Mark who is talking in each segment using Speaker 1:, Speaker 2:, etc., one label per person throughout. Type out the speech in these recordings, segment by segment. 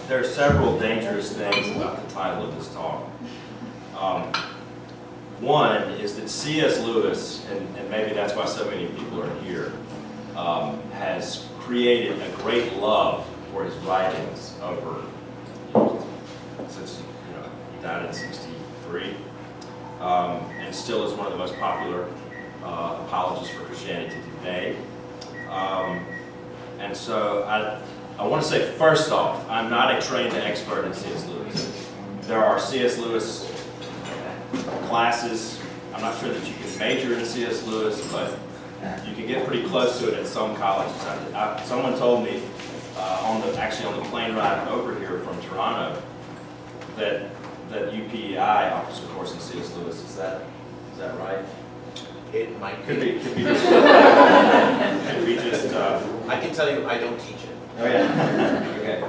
Speaker 1: There are several dangerous things about the title of this talk. One is that C.S. Lewis, and maybe that's why so many people are here, has created a great love for his writings over, since he died in '63, and still is one of the most popular apologists for Christianity today. And so I want to say, first off, I'm not a trained expert in C.S. Lewis. There are C.S. Lewis classes. I'm not sure that you can major in C.S. Lewis, but you can get pretty close to it at some colleges. Someone told me actually on the plane ride over here from Toronto that UPEI offers a course in C.S. Lewis. Is that right?
Speaker 2: It might
Speaker 1: Could be just.
Speaker 2: I can tell you, I don't teach it.
Speaker 1: Oh yeah. Okay.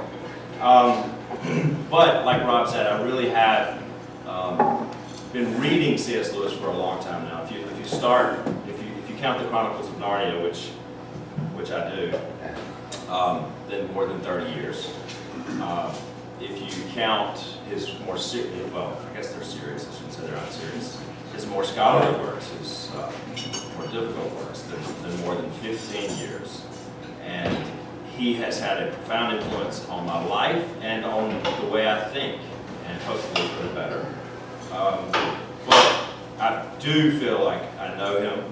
Speaker 1: But like Rob said, I really have been reading C.S. Lewis for a long time now. If you count the Chronicles of Narnia, which I do, then more than 30 years. If you count his more serious, well, I guess they're serious. I shouldn't say they're not serious. His more scholarly works, his more difficult works, than more than 15 years. And he has had a profound influence on my life and on the way I think, and hopefully for the better. But I do feel like I know him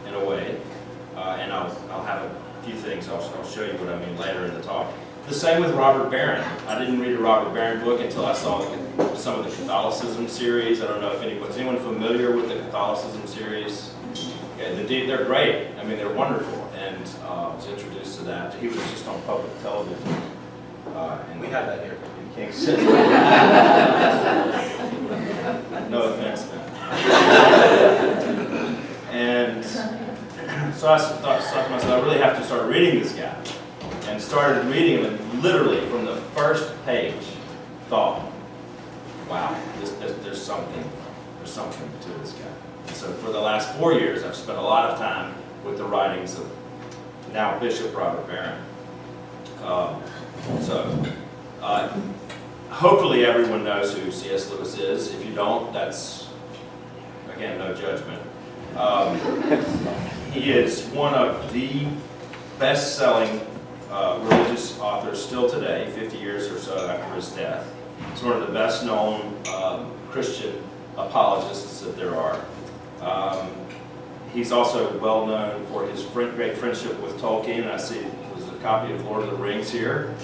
Speaker 1: in a way, and I'll have a few things. I'll show you what I mean later in the talk. The same with Robert Barron. I didn't read a Robert Barron book until I saw some of the Catholicism series. I don't know if anyone familiar with the Catholicism series? Okay, they're great. I mean, they're wonderful. And I was introduced to that. He was just on public television.
Speaker 2: And we have that here.
Speaker 1: In Kingston. No offense, man. And so I thought to myself, I really have to start reading this guy. And started reading him, and literally from the first page, thought, wow, there's something to this guy. And so for the last 4 years, I've spent a lot of time with the writings of now Bishop Robert Barron. Hopefully everyone knows who C.S. Lewis is. If you don't, that's, again, no judgment. He is one of the best-selling religious authors still today, 50 years or so after his death. He's one of the best-known Christian apologists that there are. He's also well known for his great friendship with Tolkien. I see there's a copy of Lord of the Rings here,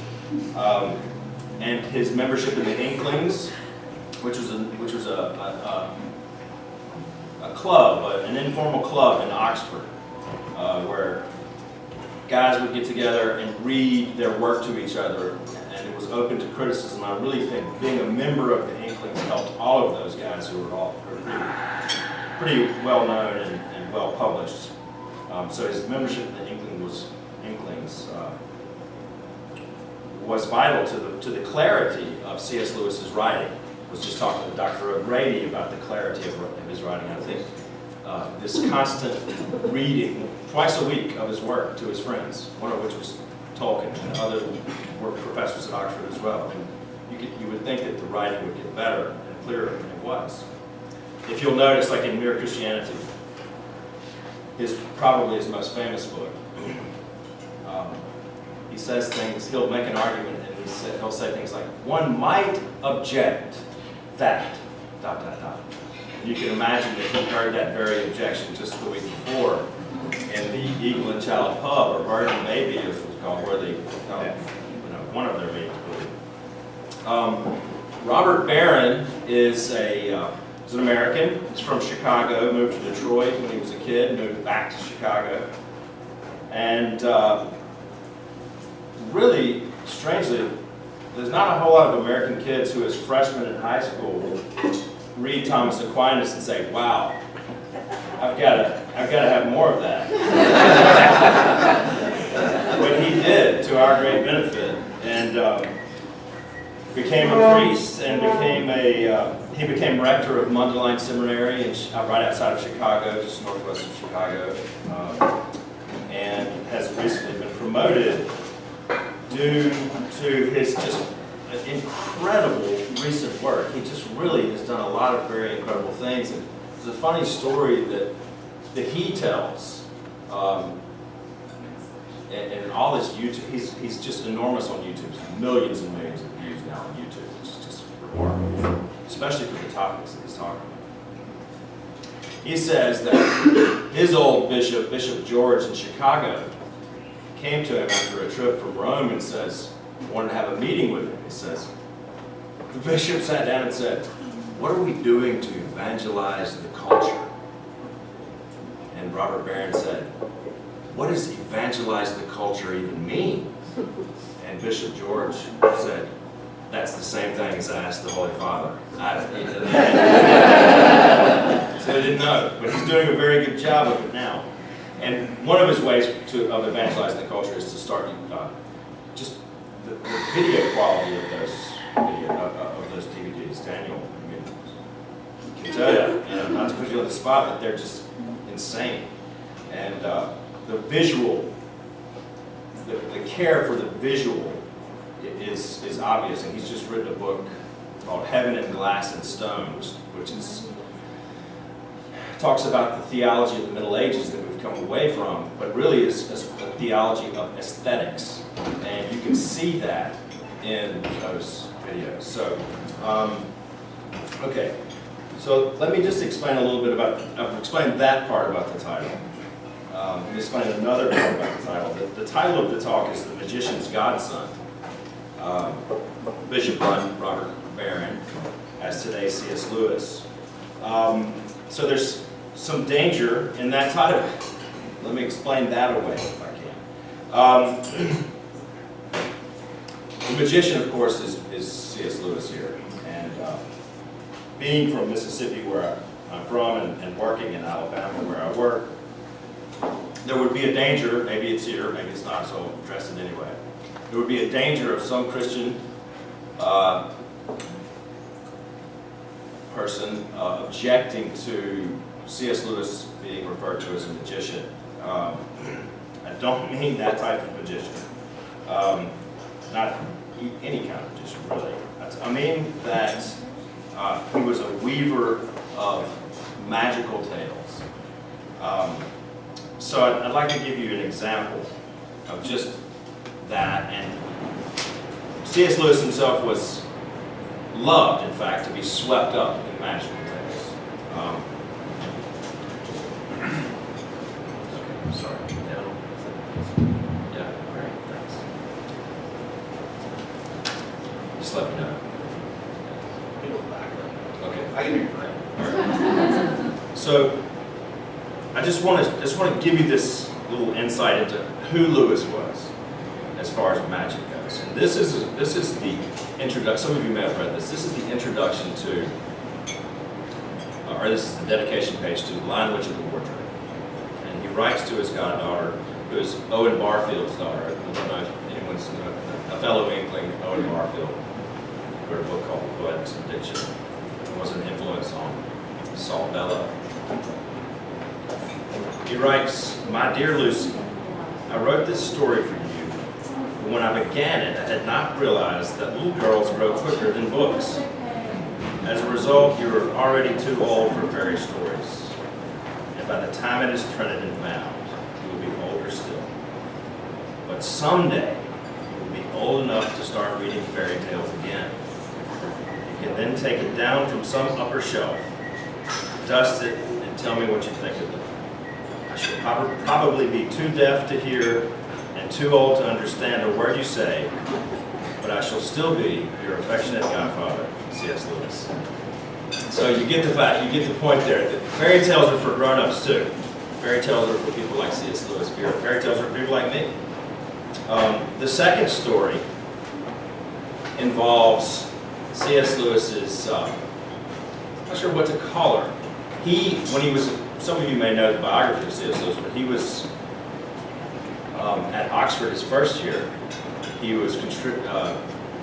Speaker 1: and his membership in the Inklings, which was a club, an informal club in Oxford, where guys would get together and read their work to each other, and it was open to criticism. I really think being a member of the Inklings helped all of those guys who were pretty well known and well published. So his membership in the Inklings was vital to the clarity of C.S. Lewis's writing. I was just talking to Dr. O'Grady about the clarity of his writing. I think this constant reading twice a week of his work to his friends, one of which was Tolkien, and other were professors at Oxford as well. And you would think that the writing would get better and clearer than it was. If you'll notice, like in Mere Christianity, probably his most famous book, he says things, he'll make an argument, and he'll say things like, one might object that, ... You can imagine that he heard that very objection just the week before in the Eagle and Child pub, or Barron maybe as it was called, where they, one of their meetings. Robert Barron is an American. He's from Chicago, moved to Detroit when he was a kid, moved back to Chicago. And really, strangely, there's not a whole lot of American kids who, as freshmen in high school, read Thomas Aquinas and say, wow, I've got to have more of that. But he did, to our great benefit, and became a priest, and he became rector of Mundelein Seminary right outside of Chicago, just northwest of Chicago, and has recently been promoted due to his just an incredible recent work. He just really has done a lot of very incredible things. And there's a funny story that he tells. And all this YouTube, he's just enormous on YouTube. Millions and millions of views now on YouTube, which is just remarkable, especially for the topics that he's talking about. He says that his old bishop, Bishop George in Chicago, came to him after a trip from Rome and wanted to have a meeting with him. He says, the bishop sat down and said, "What are we doing to evangelize the culture?" And Robert Barron said, "What does evangelize the culture even mean?" And Bishop George said, "That's the same thing as I asked the Holy Father." So he didn't know, but he's doing a very good job of it now. And one of his ways of evangelizing the culture is to start just the video quality of those DVDs. Daniel, I mean, I can tell you, not to put you on the spot, but they're just insane. And the visual, the care for the visual is obvious. And he's just written a book called Heaven in Glass and Stone, which talks about the theology of the Middle Ages that we've come away from, but really is a theology of aesthetics. And you can see that in those videos. So, okay. So let me just explain a little bit about, I've explained that part about the title. Let me explain another part about the title. The title of the talk is The Magician's Godson. Bishop Robert Barron, as today C.S. Lewis. So there's some danger in that title. Let me explain that away if I can. The magician, of course, is C.S. Lewis here. And being from Mississippi, where I'm from, and working in Alabama, where I work, there would be a danger, maybe it's here, maybe it's not, so I'll address it anyway. There would be a danger of some Christian person objecting to C.S. Lewis being referred to as a magician. I don't mean that type of magician. Not any kind of magician, really. I mean that he was a weaver of magical tales. So I'd like to give you an example of just that. And C.S. Lewis himself was loved, in fact, to be swept up in magical tales. Sorry. Yeah, all right, thanks. Just let me know. Okay.
Speaker 2: I can hear you fine.
Speaker 1: All right. So I just want to give you this little insight into who Lewis was as far as magic goes. And this is the introduction. Some of you may have read this. This is the introduction to, or this is the dedication page to The Lion, Witch, and the Wardrobe. And he writes to his goddaughter, who is Owen Barfield's daughter. I don't know if anyone's a fellow Inkling, Owen Barfield, wrote a book called Poetics and Diction. It was an influence on Saul Bellow. He writes, "My dear Lucy, I wrote this story for you, but when I began it, I had not realized that little girls grow quicker than books. As a result, you are already too old for fairy stories, and by the time it is printed and bound, you will be older still. But someday, you will be old enough to start reading fairy tales again. You can then take it down from some upper shelf, dust it, and tell me what you think of it. I shall probably be too deaf to hear and too old to understand a word you say, but I shall still be your affectionate godfather, C.S. Lewis." So you get the fact, you get the point there, that fairy tales are for grown-ups too. Fairy tales are for people like C.S. Lewis. Fairy tales are for people like me. The second story involves C.S. Lewis's, I'm not sure what to call her. When he was, some of you may know the biography of C.S. Lewis, but he was at Oxford his first year. He was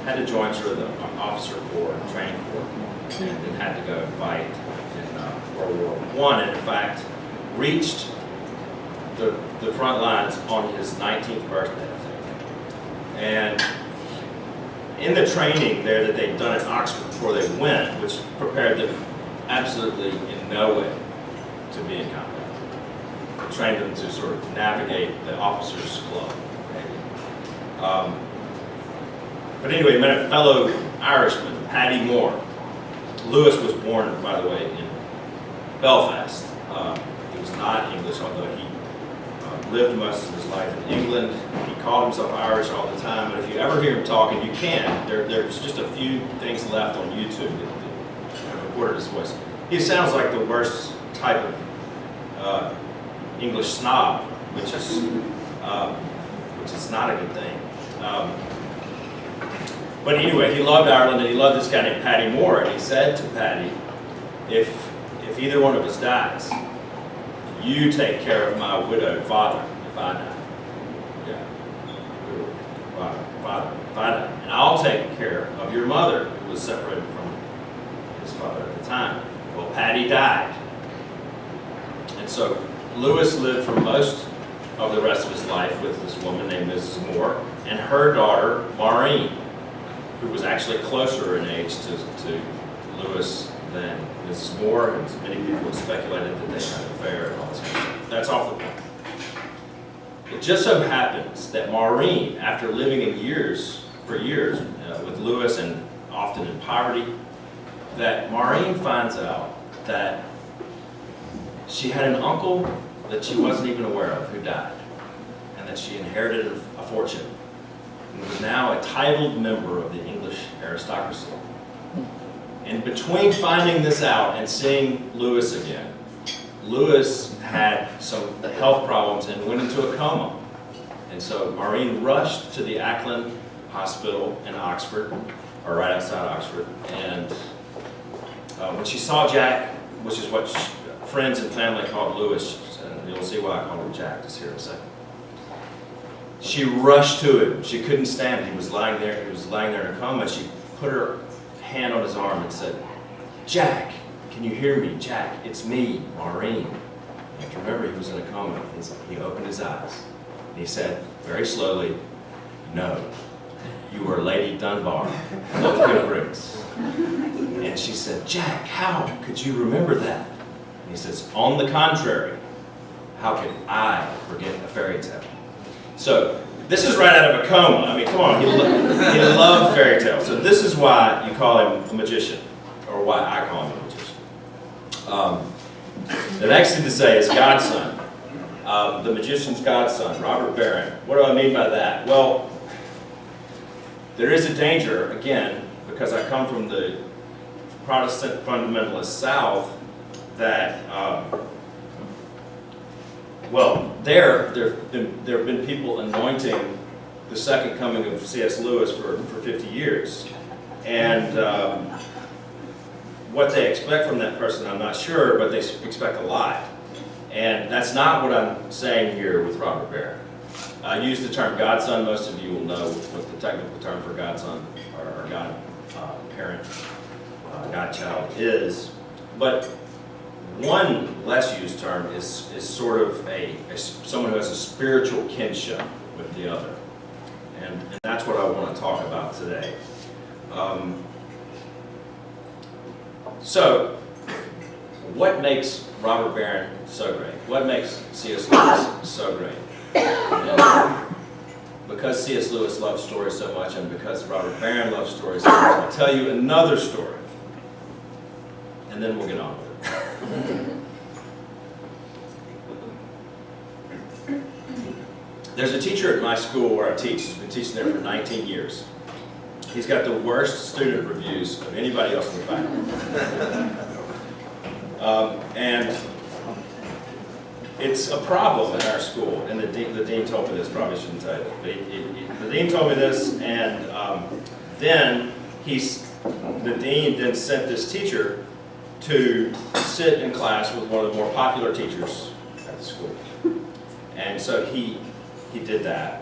Speaker 1: had to join sort of the officer corps, training corps, and then had to go fight in World War I, and in fact reached the front lines on his 19th birthday, I think. And in the training there that they'd done at Oxford before they went, which prepared them absolutely in no way to be in combat. It trained them to sort of navigate the officers' club, maybe. But anyway, met a fellow Irishman, Paddy Moore. Lewis was born, by the way, in Belfast. He was not English, although he lived most of his life in England. He called himself Irish all the time, but if you ever hear him talking, you can. There's just a few things left on YouTube that have recorded his voice. He sounds like the worst type of English snob, which is not a good thing. But anyway, he loved Ireland, and he loved this guy named Paddy Moore, and he said to Paddy, if either one of us dies, you take care of my widowed father if I die. Yeah. Father, if I die. And I'll take care of your mother, who was separated from his father at the time. Well, Paddy died. And so Lewis lived for most of the rest of his life with this woman named Mrs. Moore and her daughter, Maureen, who was actually closer in age to Lewis than Mrs. Moore, and many people have speculated that they had an affair and all this kind of stuff. That's off the point. It just so happens that Maureen, after living for years with Lewis and often in poverty, that Maureen finds out that she had an uncle that she wasn't even aware of who died, and that she inherited a fortune, and was now a titled member of the English aristocracy. And between finding this out and seeing Lewis again, Lewis had some health problems and went into a coma. And so Maureen rushed to the Ackland Hospital in Oxford, or right outside Oxford, and when she saw Jack, which is what friends and family called Lewis, and you'll see why I call him Jack just here in a second, she rushed to him. She couldn't stand it. He was lying there in a coma. She put her hand on his arm and said, "Jack, can you hear me? Jack, it's me, Maureen." You have to remember, he was in a coma. He opened his eyes, and he said, very slowly, "No, you are Lady Dunbar of Pilgrims." And she said, "Jack, how could you remember that?" And he says, "On the contrary, how could I forget a fairy tale?" So, this is right out of a coma. I mean, come on, he loved fairy tales. So this is why you call him a magician, or why I call him a magician. The next thing to say is godson. The magician's godson, Robert Barron. What do I mean by that? Well, there is a danger, again, because I come from the Protestant fundamentalist South, that there have been people anointing the second coming of C.S. Lewis for 50 years. And what they expect from that person, I'm not sure, but they expect a lot. And that's not what I'm saying here with Robert Barron. I use the term godson. Most of you will know what the technical term for godson or godparent, godchild is. But one less used term is sort of someone who has a spiritual kinship with the other. And that's what I want to talk about today. So, what makes Robert Barron so great? What makes C.S. Lewis so great? And because C.S. Lewis loves stories so much, and because Robert Barron loves stories so much, I'll tell you another story. And then we'll get on with it. There's a teacher at my school where I teach. He's been teaching there for 19 years. He's got the worst student reviews of anybody else in the faculty. And it's a problem in our school. And the dean told me this, probably shouldn't tell you. But the dean told me this, and then the dean then sent this teacher to sit in class with one of the more popular teachers at the school. And so he did that,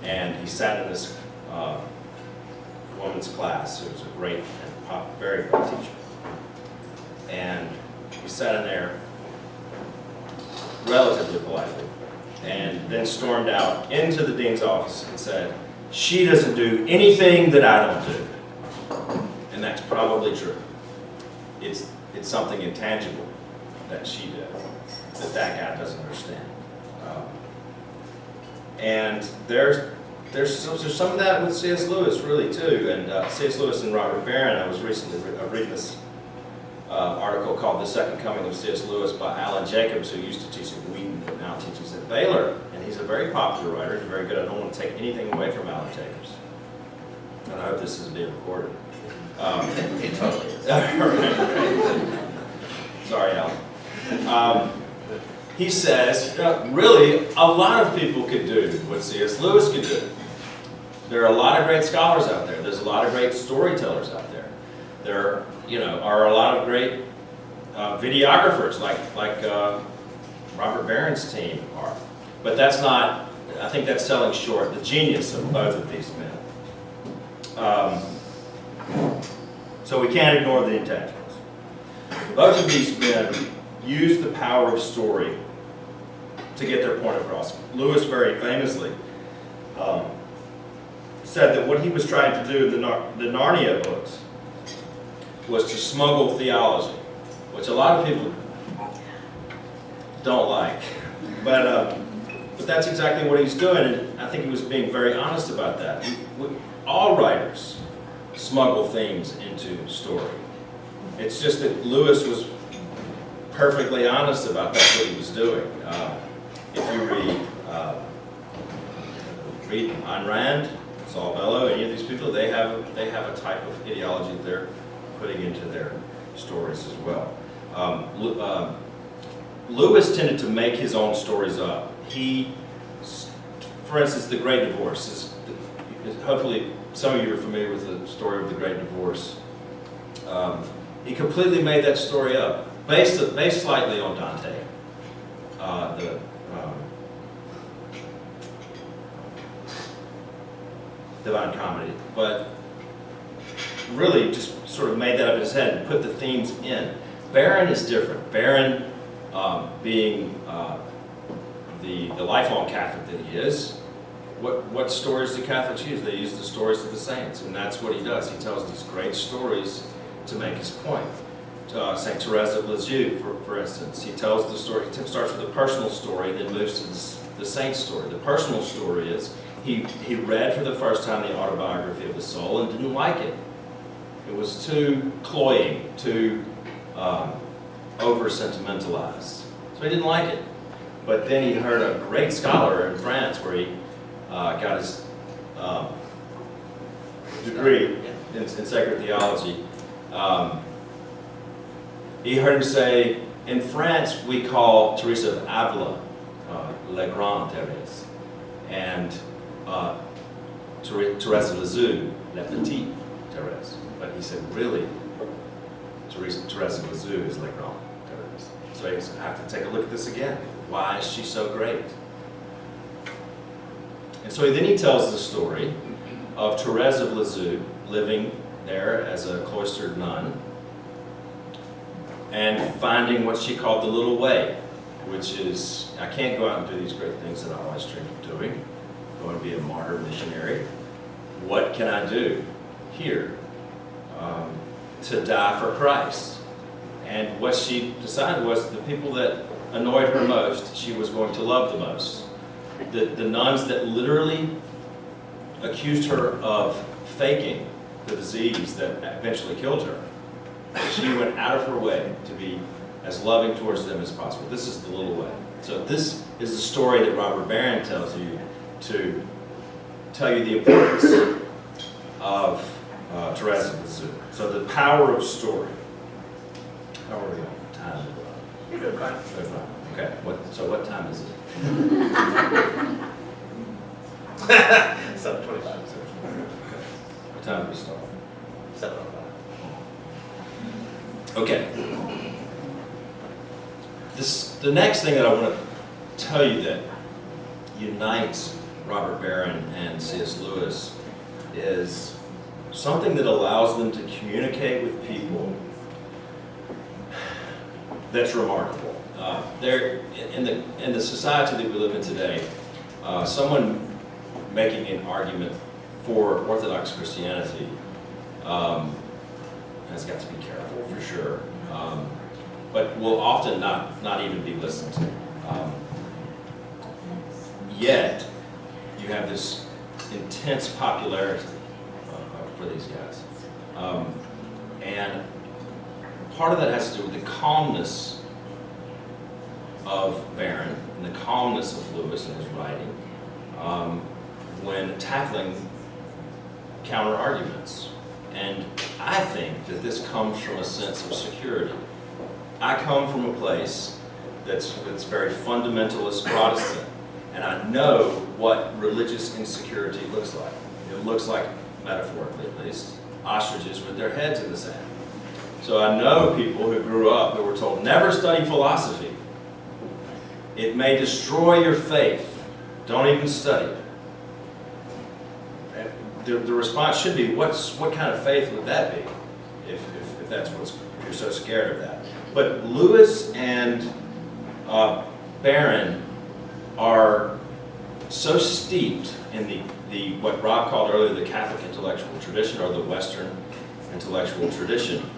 Speaker 1: and he sat in this woman's class. It was a great and very great teacher. And he sat in there relatively politely, and then stormed out into the dean's office and said, she doesn't do anything that I don't do. And that's probably true. It's something intangible that she did that guy doesn't understand. And there's some of that with C.S. Lewis, really, too. And C.S. Lewis and Robert Barron, I was recently reading this article called The Second Coming of C.S. Lewis by Alan Jacobs, who used to teach at Wheaton but now teaches at Baylor. And he's a very popular writer. He's very good. I don't want to take anything away from Alan Jacobs. And I hope this is being recorded.
Speaker 2: It totally is.
Speaker 1: Sorry, Alan. He says, really, a lot of people could do what C.S. Lewis could do. There are a lot of great scholars out there. There's a lot of great storytellers out there. There, are a lot of great videographers, like Robert Barron's team are. But that's not. I think that's selling short the genius of both of these men. So we can't ignore the intangibles. Both of these men use the power of story to get their point across. Lewis very famously said that what he was trying to do in the Narnia books was to smuggle theology, which a lot of people don't like. But that's exactly what he's doing, and I think he was being very honest about that. All writers smuggle things into story. It's just that Lewis was perfectly honest about that's what he was doing. If you read Ayn Rand, Saul Bellow, any of these people, they have a type of ideology that they're putting into their stories as well. Lewis tended to make his own stories up. For instance, The Great Divorce hopefully some of you are familiar with the story of The Great Divorce. He completely made that story up, based slightly on Dante. The Divine Comedy, but really just sort of made that up in his head and put the themes in. Barron is different. Barron, being the lifelong Catholic that he is, what stories do Catholics use? They use the stories of the saints, and that's what he does. He tells these great stories to make his point. Saint Therese of Lisieux, for instance, he tells the story. He starts with a personal story, then moves to the saint's story. The personal story is he read for the first time the autobiography of the soul and didn't like it. It was too cloying, too over-sentimentalized. So he didn't like it. But then he heard a great scholar in France where he got his degree in sacred theology. He heard him say, in France we call Teresa of Avila La Grande Thérèse, and Thérèse of Lisieux La Petite Thérèse. But he said, really, Thérèse of Lisieux is La Grande Thérèse. So you have to take a look at this again. Why is she so great? And so then he tells the story of Thérèse of Lisieux living there as a cloistered nun and finding what she called the little way, which is, I can't go out and do these great things that I always dreamed of doing. I want to be a martyr missionary. What can I do here to die for Christ? And what she decided was the people that annoyed her most, she was going to love the most. The nuns that literally accused her of faking the disease that eventually killed her, she went out of her way to be as loving towards them as possible. This is the little way. So this is the story that Robert Barron tells you to tell you the importance of Thérèse of Lisieux. So the power of story. How are we on time?
Speaker 2: You're doing fine.
Speaker 1: Good, fine. Okay. What time is it?
Speaker 2: 7:25.
Speaker 1: What time do we start?
Speaker 2: 7:05.
Speaker 1: Okay. The next thing that I want to tell you that unites Robert Barron and C.S. Lewis is something that allows them to communicate with people that's remarkable. In the society that we live in today, someone making an argument for Orthodox Christianity has got to be careful for sure, but will often not even be listened to. Yet you have this intense popularity for these guys, and part of that has to do with the calmness of Barron and the calmness of Lewis in his writing when tackling counter-arguments. And I think that this comes from a sense of security. I come from a place that's very fundamentalist Protestant, and I know what religious insecurity looks like. It looks like, metaphorically at least, ostriches with their heads in the sand. So I know people who grew up who were told, never study philosophy. It may destroy your faith. Don't even study it. The response should be, what kind of faith would that be if that's if you're so scared of that? But Lewis and Barron are so steeped in the what Rob called earlier the Catholic intellectual tradition, or the Western intellectual tradition,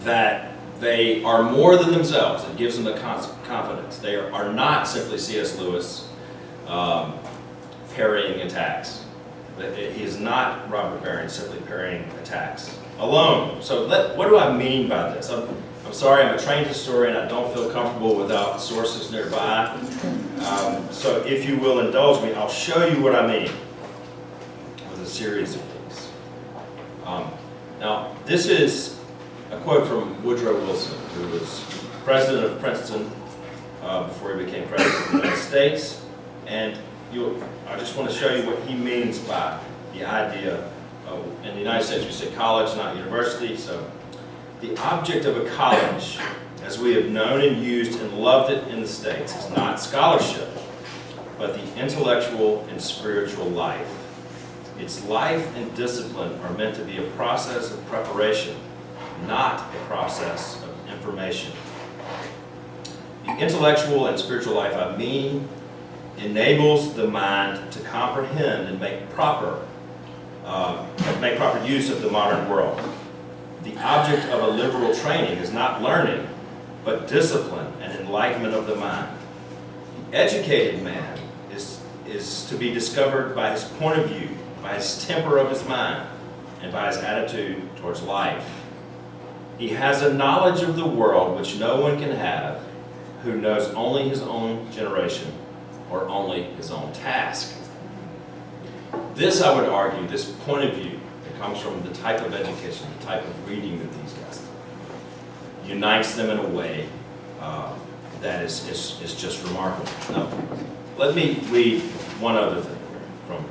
Speaker 1: that they are more than themselves. It gives them a confidence. They are not simply C.S. Lewis parrying attacks. He is not Robert Barron simply parrying attacks alone. So what do I mean by this? I'm sorry, I'm a trained historian. I don't feel comfortable without sources nearby. So if you will indulge me, I'll show you what I mean with a series of these. Now, this is a quote from Woodrow Wilson, who was president of Princeton before he became president of the United States. And I just want to show you what he means by the idea of, in the United States we say college, not university. So the object of a college, as we have known and used and loved it in the States, is not scholarship, but the intellectual and spiritual life. Its life and discipline are meant to be a process of preparation, not a process of information. The intellectual and spiritual life, I mean, enables the mind to comprehend and make proper use of the modern world. The object of a liberal training is not learning, but discipline and enlightenment of the mind. The educated man is to be discovered by his point of view, by his temper of his mind, and by his attitude towards life. He has a knowledge of the world which no one can have who knows only his own generation or only his own task. This, I would argue, this point of view that comes from the type of education, the type of reading that these guys do, unites them in a way that is just remarkable. Now, let me read one other thing from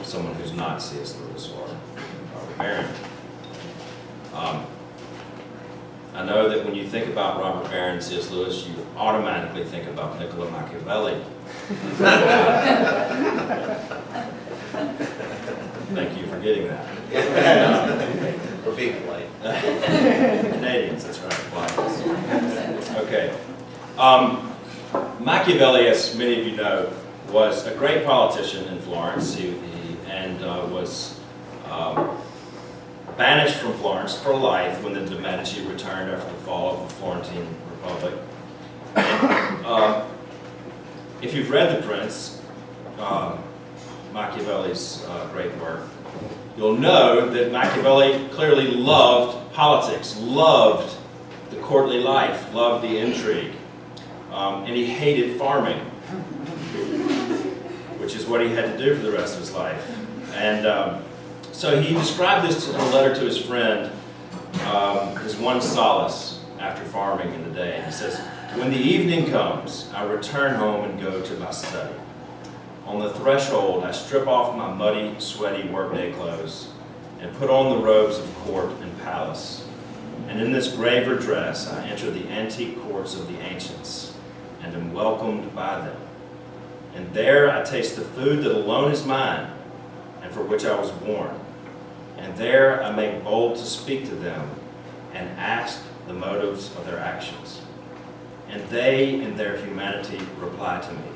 Speaker 1: someone who's not C.S. Lewis or Robert Barron. I know that when you think about Robert Barron and C.S. Lewis, you automatically think about Niccolo Machiavelli. Thank you for getting that.
Speaker 2: We're being polite.
Speaker 1: Canadians, that's right. Politeness. Okay. Machiavelli, as many of you know, was a great politician in Florence. He was banished from Florence for life when the de Medici returned after the fall of the Florentine Republic. And, if you've read The Prince, Machiavelli's great work, you'll know that Machiavelli clearly loved politics, loved the courtly life, loved the intrigue, and he hated farming, which is what he had to do for the rest of his life. And so he described this in a letter to his friend, his one solace after farming in the day. And he says, "When the evening comes, I return home and go to my study. On the threshold, I strip off my muddy, sweaty workday clothes and put on the robes of court and palace. And in this graver dress, I enter the antique courts of the ancients and am welcomed by them. And there I taste the food that alone is mine and for which I was born. And there I make bold to speak to them and ask the motives of their actions. And they, in their humanity, reply to me.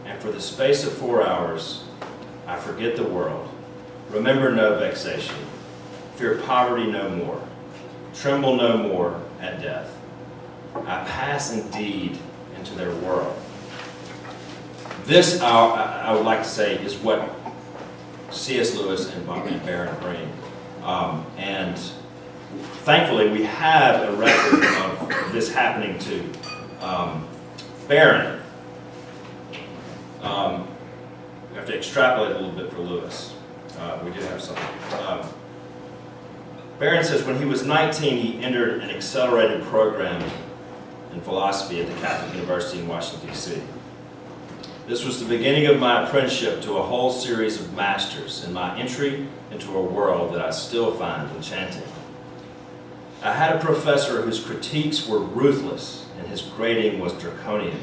Speaker 1: And for the space of 4 hours, I forget the world. Remember no vexation. Fear poverty no more. Tremble no more at death. I pass indeed into their world. This, I would like to say, is what C.S. Lewis and Barron bring. And thankfully, we have a record of this happening to Barron. We have to extrapolate a little bit for Lewis. We do have something. Barron says when he was 19, he entered an accelerated program in philosophy at the Catholic University in Washington, D.C. This was the beginning of my apprenticeship to a whole series of masters and my entry into a world that I still find enchanting. I had a professor whose critiques were ruthless and his grading was draconian.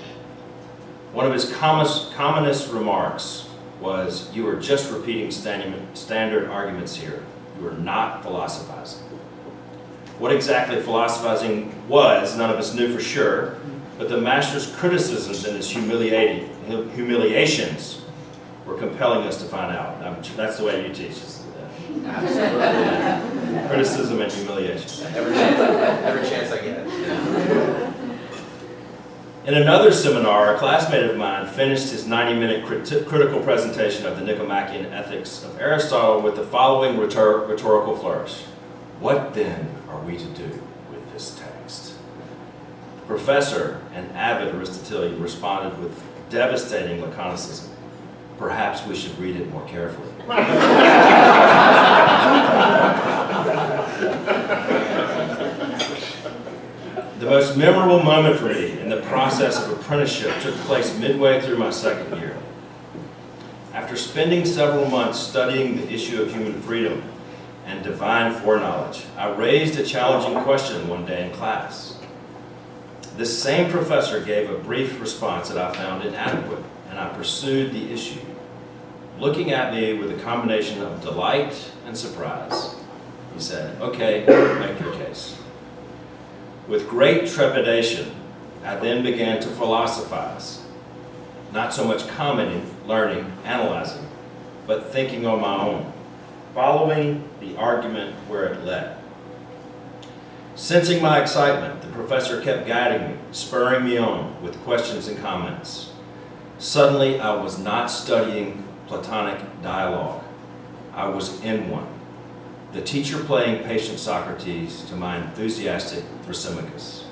Speaker 1: One of his commonest remarks was, "You are just repeating standard arguments here. You are not philosophizing." What exactly philosophizing was, none of us knew for sure, but the master's criticisms and his humiliations were compelling us to find out. That's the way you teach us.
Speaker 2: Absolutely.
Speaker 1: Criticism and humiliation.
Speaker 2: Every chance I get.
Speaker 1: In another seminar, a classmate of mine finished his 90-minute critical presentation of the Nicomachean Ethics of Aristotle with the following rhetorical flourish. What then are we to do with this text? The professor, an avid Aristotelian, responded with devastating laconicism. Perhaps we should read it more carefully. The most memorable moment for me in the process of apprenticeship took place midway through my second year. After spending several months studying the issue of human freedom and divine foreknowledge, I raised a challenging question one day in class. This same professor gave a brief response that I found inadequate, and I pursued the issue, looking at me with a combination of delight and surprise. He said, "Okay, make your case." With great trepidation, I then began to philosophize, not so much commenting, learning, analyzing, but thinking on my own, following the argument where it led. Sensing my excitement, the professor kept guiding me, spurring me on with questions and comments. Suddenly, I was not studying Platonic dialogue. I was in one. The teacher playing patient Socrates to my enthusiastic Thrasymachus.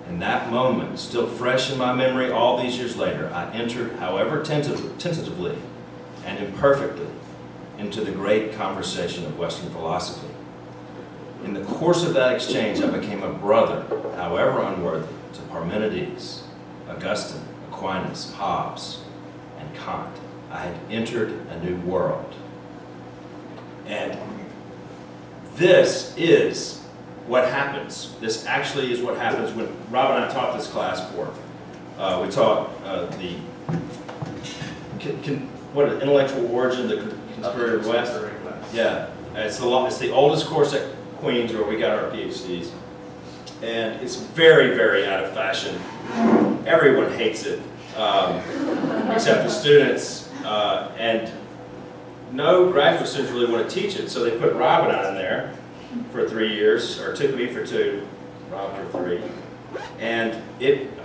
Speaker 1: In that moment, still fresh in my memory all these years later, I entered, however tentatively and imperfectly, into the great conversation of Western philosophy. In the course of that exchange, I became a brother, however unworthy, to Parmenides, Augustine, Aquinas, Hobbes, and Kant. I had entered a new world. And this is what happens. This actually is what happens when Rob and I taught this class for. We taught the intellectual origin, the conspirator West. Yeah, it's the oldest course at Queens where we got our PhDs, and it's very, very out of fashion. Everyone hates it, except the students, and no graduate students really want to teach it, so they put Rob and I in there for 3 years, or took me for 2, Rob for 3. And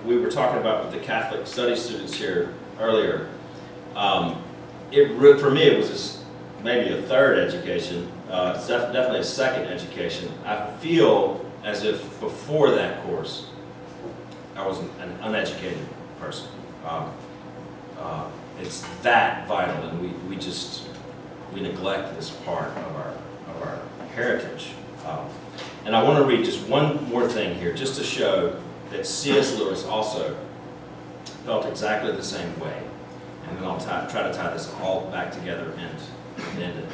Speaker 1: we were talking about with the Catholic study students here earlier. For me, it was just maybe a third education. It's definitely a second education. I feel as if before that course, I was an uneducated person. It's that vital, and we neglect this part of our heritage. And I want to read just one more thing here, just to show that C.S. Lewis also felt exactly the same way. And then I'll try to tie this all back together and end it.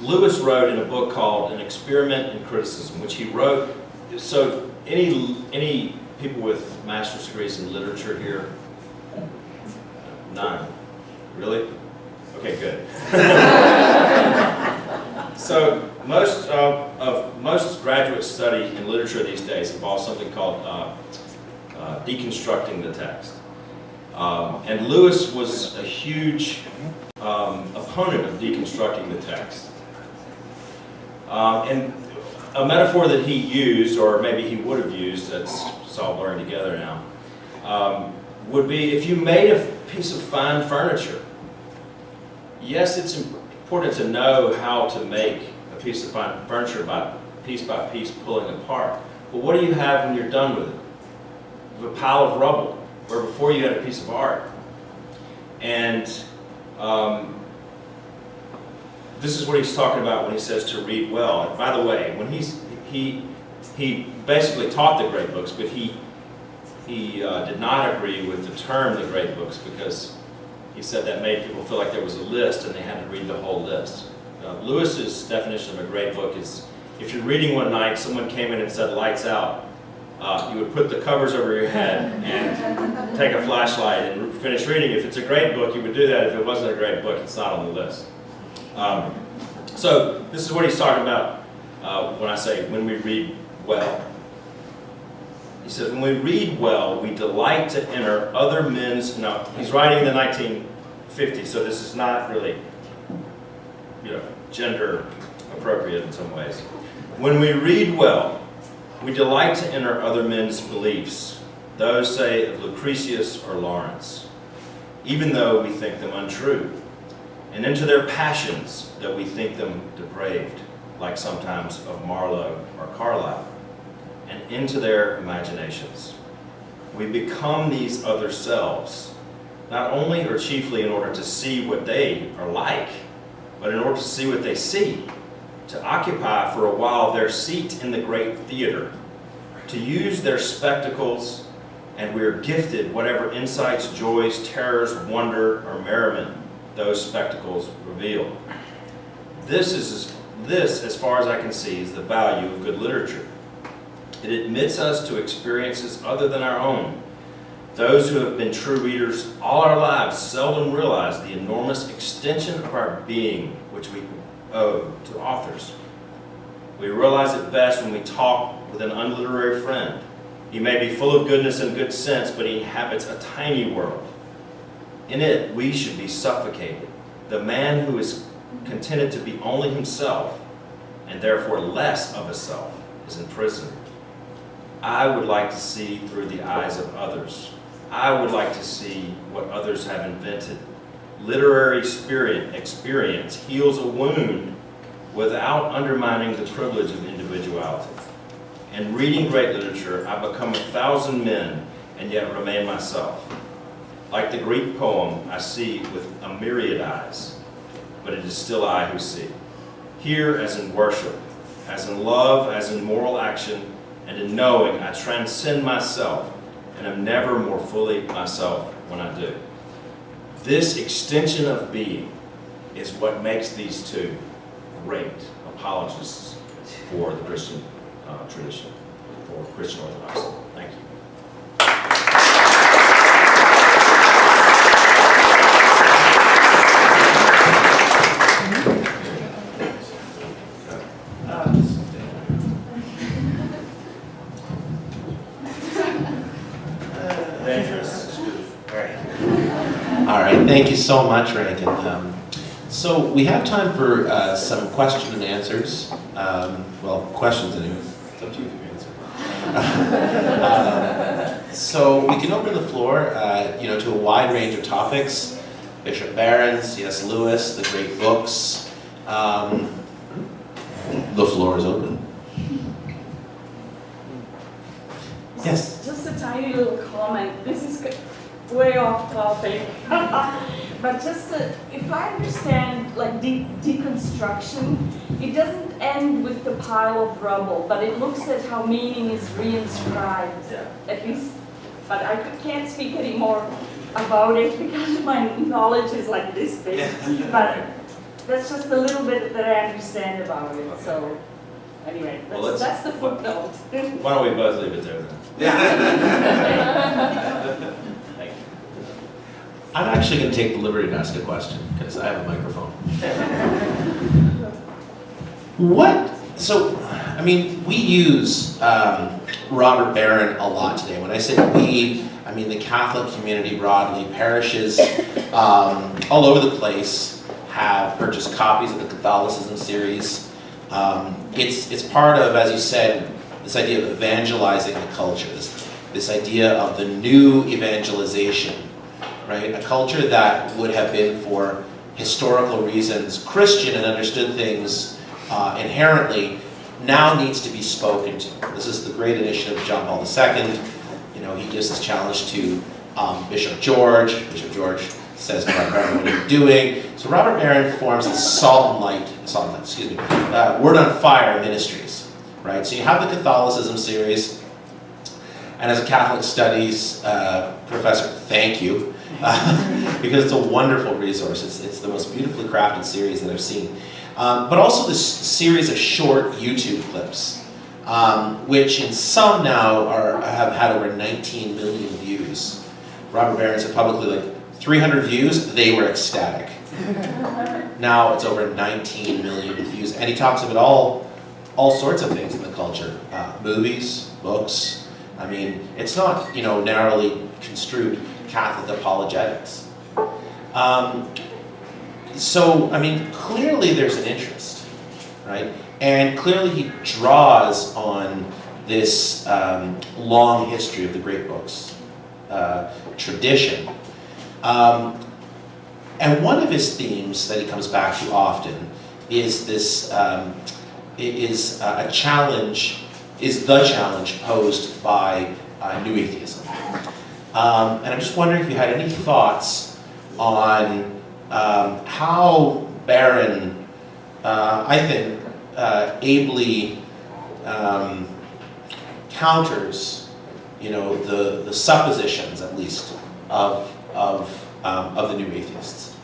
Speaker 1: Lewis wrote in a book called An Experiment in Criticism, which he wrote. So any people with master's degrees in literature here? None. Really? Okay, good. So most graduate study in literature these days involves something called deconstructing the text. And Lewis was a huge opponent of deconstructing the text. And a metaphor that he used, or maybe he would have used, it's all blurring together now, would be if you made a piece of fine furniture. Yes, it's important to know how to make a piece of fine furniture by piece pulling apart. But what do you have when you're done with it? You have a pile of rubble, where before you had a piece of art. And this is what he's talking about when he says to read well. And by the way, when he basically taught the great books, but he did not agree with the term the great books, because he said that made people feel like there was a list and they had to read the whole list. Lewis's definition of a great book is, if you're reading one night, someone came in and said lights out, you would put the covers over your head and take a flashlight and finish reading. If it's a great book, you would do that. If it wasn't a great book, it's not on the list. So this is what he's talking about when I say when we read well. He says, when we read well, we delight to enter other men's... Now, he's writing in the 1950s, so this is not really, gender appropriate in some ways. When we read well, we delight to enter other men's beliefs, those, say, of Lucretius or Lawrence, even though we think them untrue, and into their passions, though we think them depraved, like sometimes of Marlowe or Carlyle, and into their imaginations. We become these other selves, not only or chiefly in order to see what they are like, but in order to see what they see, to occupy for a while their seat in the great theater, to use their spectacles, and we are gifted whatever insights, joys, terrors, wonder, or merriment those spectacles reveal. This, as far as I can see, is the value of good literature. It admits us to experiences other than our own. Those who have been true readers all our lives seldom realize the enormous extension of our being which we owe to authors. We realize it best when we talk with an unliterary friend. He may be full of goodness and good sense, but he inhabits a tiny world. In it, we should be suffocated. The man who is contented to be only himself, and therefore less of a self, is in prison. I would like to see through the eyes of others. I would like to see what others have invented. Literary experience heals a wound without undermining the privilege of individuality. In reading great literature, I become 1,000 men and yet remain myself. Like the Greek poem, I see with a myriad eyes, but it is still I who see. Here, as in worship, as in love, as in moral action, and in knowing, I transcend myself and am never more fully myself when I do. This extension of being is what makes these two great apologists for the Christian tradition, for Christian Orthodoxy. Thank you.
Speaker 2: All right, thank you so much, Rankin. So we have time for some question and answers. Well, questions anyway. It's up to you if you answer. So we can open the floor, to a wide range of topics. Bishop Barron, C.S. Lewis, the great books. The floor is open. Yes.
Speaker 3: Just a tiny little comment. This is way off topic. But just if I understand, like deconstruction, it doesn't end with the pile of rubble, but it looks at how meaning is reinscribed.
Speaker 1: Yeah.
Speaker 3: At least, but I can't speak anymore about it because my knowledge is like this big. But that's just a little bit that I understand about it.
Speaker 1: Okay.
Speaker 3: So anyway,
Speaker 1: Well,
Speaker 3: that's the footnote.
Speaker 1: Why don't we both leave it there then? Thank you.
Speaker 2: I'm actually going to take the liberty to ask a question because I have a microphone. We use Robert Barron a lot today. When I say we, I mean, the Catholic community broadly, parishes all over the place have purchased copies of the Catholicism series. It's part of, as you said, this idea of evangelizing the culture, this idea of the new evangelization, right? A culture that would have been, for historical reasons, Christian and understood things inherently, now needs to be spoken to. This is the great initiative of John Paul II. You know, he gives this challenge to Bishop George. Bishop George says to Robert Barron, what are you doing? So Robert Barron forms the Word on Fire Ministries, right? So you have the Catholicism series, and as a Catholic Studies professor, thank you, because it's a wonderful resource. It's the most beautifully crafted series that I've seen. But also this series of short YouTube clips, which in some now have had over 19 million views. Robert Barron said publicly, like, 300 views, they were ecstatic. Now it's over 19 million views, and he talks about all sorts of things in the culture, movies, books. I mean, it's not, you know, narrowly construed Catholic apologetics. So, I mean, clearly there's an interest, right? And clearly he draws on this long history of the great books tradition. And one of his themes that he comes back to often is this, the challenge posed by New Atheism. And I'm just wondering if you had any thoughts on how Barron, I think, ably counters, you know, the suppositions, at least, of the New Atheists.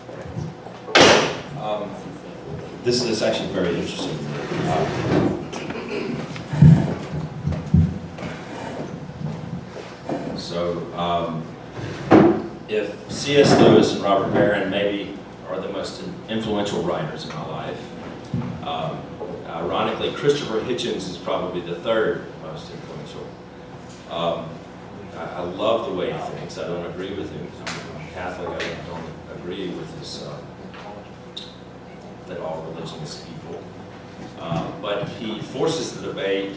Speaker 1: This is actually very interesting. If C.S. Lewis and Robert Barron maybe are the most influential writers in my life, ironically, Christopher Hitchens is probably the third most influential. I love the way he thinks. I don't agree with him. I'm Catholic. I don't agree with his that all religion is equal. But he forces the debate